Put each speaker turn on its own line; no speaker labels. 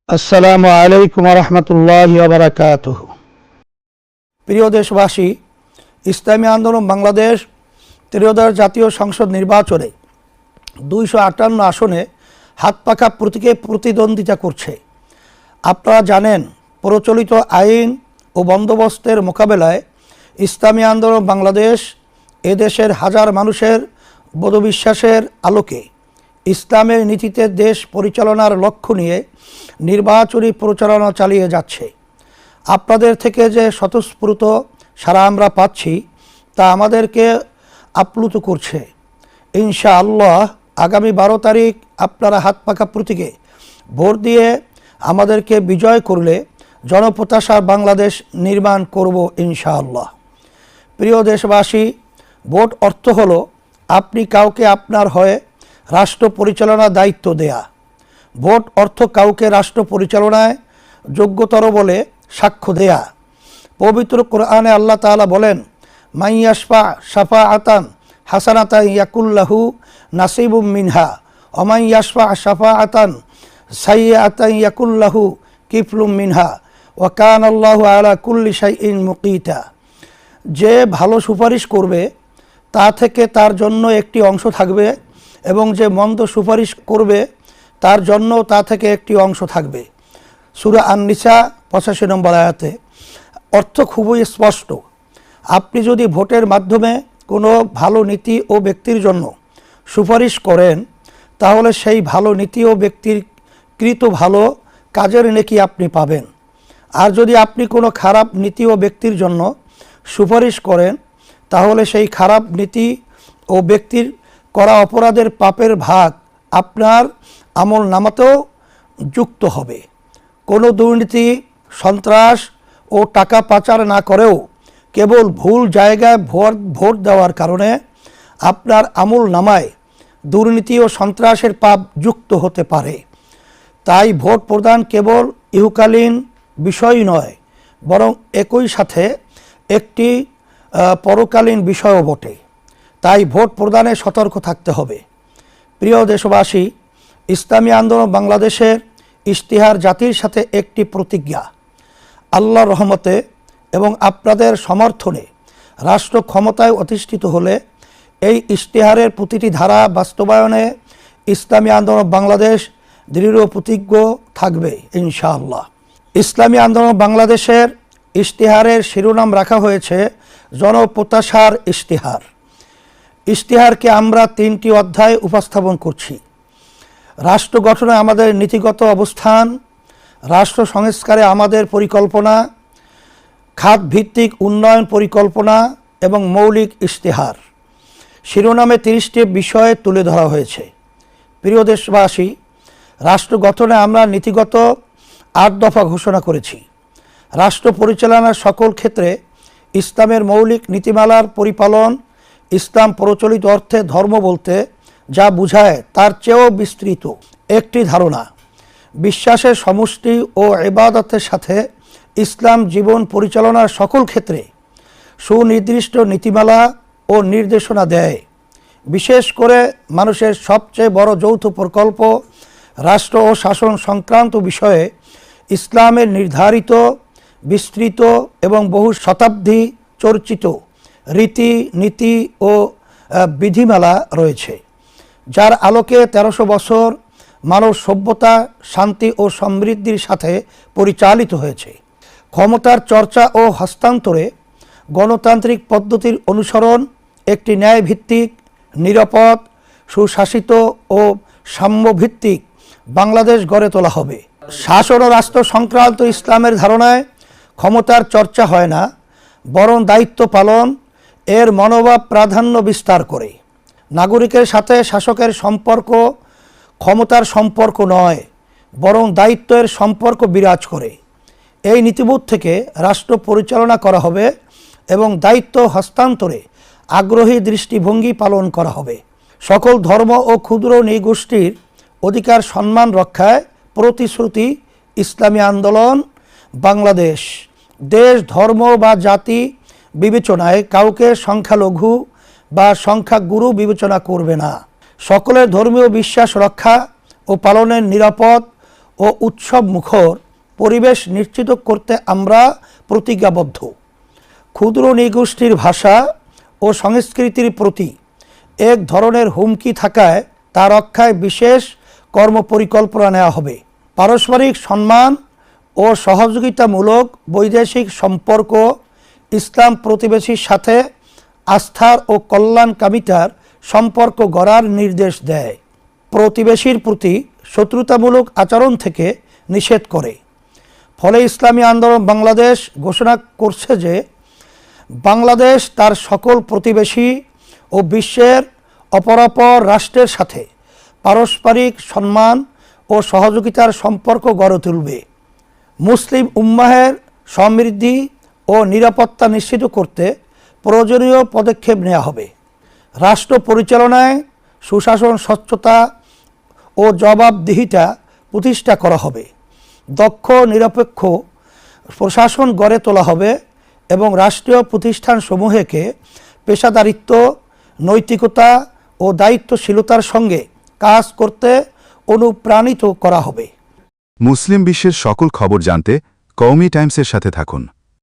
আসসালামু আলাইকুম রহমতুল্লাহি ওয়া বারাকাতুহু। প্রিয় দেশবাসী, ইসলামী আন্দোলন বাংলাদেশ ত্রয়োদশ জাতীয় সংসদ নির্বাচনে 258 আসনে হাতপাখা প্রতীকে প্রতিদ্বন্দ্বিতা করছে। আপনারা জানেন, প্রচলিত আইন ও বন্দোবস্তের মোকাবেলায় ইসলামী আন্দোলন বাংলাদেশ এদেশের হাজার মানুষের বোধবিশ্বাসের আলোকে ইসলামের নীতিতে দেশ পরিচালনার লক্ষ্য নিয়ে নির্বাচনী প্রচারণা চালিয়ে যাচ্ছে। আপনাদের থেকে যে স্বতঃস্ফূর্ত সাড়া আমরা পাচ্ছি তা আমাদেরকে আপ্লুত করছে। ইনশাআল্লাহ আগামী 12 তারিখ আপনারা হাতপাখা প্রতীকে ভোট দিয়ে আমাদেরকে বিজয় করলে জনপ্রত্যাশার বাংলাদেশ নির্মাণ করব ইনশাআল্লাহ। প্রিয় দেশবাসী, ভোট অর্থ হলো আপনি কাউকে আপনার হয়ে রাষ্ট্র পরিচালনার দায়িত্ব দেয়া। ভোট অর্থ কাউকে রাষ্ট্র পরিচালনায় যোগ্যতর বলে সাক্ষ্য দেয়া। পবিত্র কোরআনে আল্লাহ তাআলা বলেন, মাইয়াশফা শাফাআতান হাসানাতান ইয়াকুল্লাহু নাসিবুম মিনহা ওয়া মাইয়াশফা শাফাআতান সাইয়্যাতান ইয়াকুল্লাহু কিফলুম মিনহা ওয়া কানাল্লাহু আলা কুল্লি শাইইন মুকিতা। যে ভালো সুপারিশ করবে তা থেকে তার জন্য একটি অংশ থাকবে, এবং যে মন্দ সুপারিশ করবে তার জন্য তা থেকে একটি অংশ থাকবে। সূরা আন-নিসা 85 নম্বর আয়াতে অর্থ খুবই স্পষ্ট। আপনি যদি ভোটের মাধ্যমে কোনো ভালো নীতি ও ব্যক্তির জন্য সুপারিশ করেন, তাহলে সেই ভালো নীতি ও ব্যক্তির কৃত ভালো কাজের নেকি আপনি পাবেন। আর যদি আপনি কোনো খারাপ নীতি ও ব্যক্তির জন্য সুপারিশ করেন, তাহলে সেই খারাপ নীতি ও ব্যক্তির করা অপরাধের পাপের ভাগ আপনার আমল নামাতেও যুক্ত হবে। কোনো দুর্নীতি, সন্ত্রাস ও টাকা পাচার না করেও কেবল ভুল জায়গায় ভোট দেওয়ার কারণে আপনার আমল নামায় দুর্নীতি ও সন্ত্রাসের পাপ যুক্ত হতে পারে। তাই ভোট প্রদান কেবল ইহকালীন বিষয় নয়, বরং একই সাথে একটি পরকালীন বিষয়ও বটে। তাই ভোট প্রদানে সতর্ক থাকতে হবে। প্রিয় দেশবাসী, ইসলামী আন্দোলন বাংলাদেশের ইশতেহার জাতির সাথে একটি প্রতিজ্ঞা। আল্লাহর রহমতে এবং আপনাদের সমর্থনে রাষ্ট্র ক্ষমতায় অধিষ্ঠিত হলে এই ইশতেহারের প্রতিটি ধারা বাস্তবায়নে ইসলামী আন্দোলন বাংলাদেশ দৃঢ় প্রতিজ্ঞ থাকবে ইনশাআল্লাহ। ইসলামী আন্দোলন বাংলাদেশের ইশতেহারের শিরোনাম রাখা হয়েছে জনপ্রত্যাশার ইশতেহার। ইশতেহারকে আমরা 3টি অধ্যায়ে উপস্থাপন করছি। রাষ্ট্র গঠনে আমাদের নীতিগত অবস্থান, রাষ্ট্র সংস্কারে আমাদের পরিকল্পনা, খাতভিত্তিক উন্নয়ন পরিকল্পনা এবং মৌলিক ইশতেহার। শিরোনামে 30টি বিষয় তুলে ধরা হয়েছে। প্রিয় দেশবাসী, রাষ্ট্র গঠনে আমরা নীতিগত 8 দফা ঘোষণা করেছি। রাষ্ট্র পরিচালনার সকল ক্ষেত্রে ইসলামের মৌলিক নীতিমালার পরিপালন, ইসলাম প্রচলিত অর্থে ধর্ম বলতে যা বোঝায় তার চেয়েও বিস্তৃত একটি ধারণা। বিশ্বাসের সমষ্টি ও ইবাদতের সাথে ইসলাম জীবন পরিচালনার সকল ক্ষেত্রে সুনির্দিষ্ট নীতিমালা ও নির্দেশনা দেয়। বিশেষ করে মানুষের সবচেয়ে বড় যৌথ প্রকল্প রাষ্ট্র ও শাসন সংক্রান্ত বিষয়ে ইসলামের নির্ধারিত, বিস্তৃত এবং বহু শতাব্দী চর্চিত রীতি নীতি ও বিধিমালা রয়েছে, যার আলোকে 1300 বছর মানব সভ্যতা শান্তি ও সমৃদ্ধির সাথে পরিচালিত হয়েছে। ক্ষমতার চর্চা ও হস্তান্তরে গণতান্ত্রিক পদ্ধতির অনুসরণ একটি ন্যায়ভিত্তিক, নিরাপদ, সুশাসিত ও সাম্যভিত্তিক বাংলাদেশ গড়ে তোলা হবে। শাসন ও রাষ্ট্র সংক্রান্ত ইসলামের ধারণায় ক্ষমতার চর্চা হয় না, বরং দায়িত্ব পালন এর মনোভাব প্রাধান্য বিস্তার করে। নাগরিকের সাথে শাসকের সম্পর্ক ক্ষমতার সম্পর্ক নয়, বরং দায়িত্বের সম্পর্ক বিরাজ করে। এই নীতিবোধ থেকে রাষ্ট্র পরিচালনা করা হবে এবং দায়িত্ব হস্তান্তরে আগ্রহী দৃষ্টিভঙ্গি পালন করা হবে। সকল ধর্ম ও ক্ষুদ্র নৃগোষ্ঠীর অধিকার সম্মান রক্ষায় প্রতিশ্রুতি ইসলামী আন্দোলন বাংলাদেশ। দেশ, ধর্ম বা জাতি বিবেচনায় কাউকে সংখ্যালঘু বা সংখ্যাগুরু বিবেচনা করবে না। সকলের ধর্মীয় বিশ্বাস রক্ষা ও পালনের নিরাপদ ও উৎসব মুখর পরিবেশ নিশ্চিত করতে আমরা প্রতিজ্ঞাবদ্ধ। ক্ষুদ্র নৃগোষ্ঠীর ভাষা ও সংস্কৃতির প্রতি এক ধরনের হুমকি থাকায় তা রক্ষায় বিশেষ কর্মপরিকল্পনা নেওয়া হবে। পারস্পরিক সম্মান ও সহযোগিতামূলক বৈদেশিক সম্পর্ক ইসলাম প্রতিবেশীর সাথে আস্থার ও কল্যাণকামিতার সম্পর্ক গড়ার নির্দেশ দেয়। প্রতিবেশীর প্রতি শত্রুতামূলক আচরণ থেকে নিষেধ করে। ফলে ইসলামী আন্দোলন বাংলাদেশ ঘোষণা করছে যে বাংলাদেশ তার সকল প্রতিবেশী ও বিশ্বের অপরাপর রাষ্ট্রের সাথে পারস্পরিক সম্মান ও সহযোগিতার সম্পর্ক গড়ে তুলবে। মুসলিম উম্মাহের সমৃদ্ধি ও নিরাপত্তা নিশ্চিত করতে প্রয়োজনীয় পদক্ষেপ নেওয়া হবে। রাষ্ট্র পরিচালনায় সুশাসন, স্বচ্ছতা ও জবাবদিহিতা প্রতিষ্ঠা করা হবে। দক্ষ নিরপেক্ষ প্রশাসন গড়ে তোলা হবে এবং রাষ্ট্রীয় প্রতিষ্ঠানসমূহকে পেশাদারিত্ব, নৈতিকতা ও দায়িত্বশীলতার সঙ্গে কাজ করতে অনুপ্রাণিত করা হবে।
মুসলিম বিশ্বের সকল খবর জানতে কওমি টাইমসের সাথে থাকুন।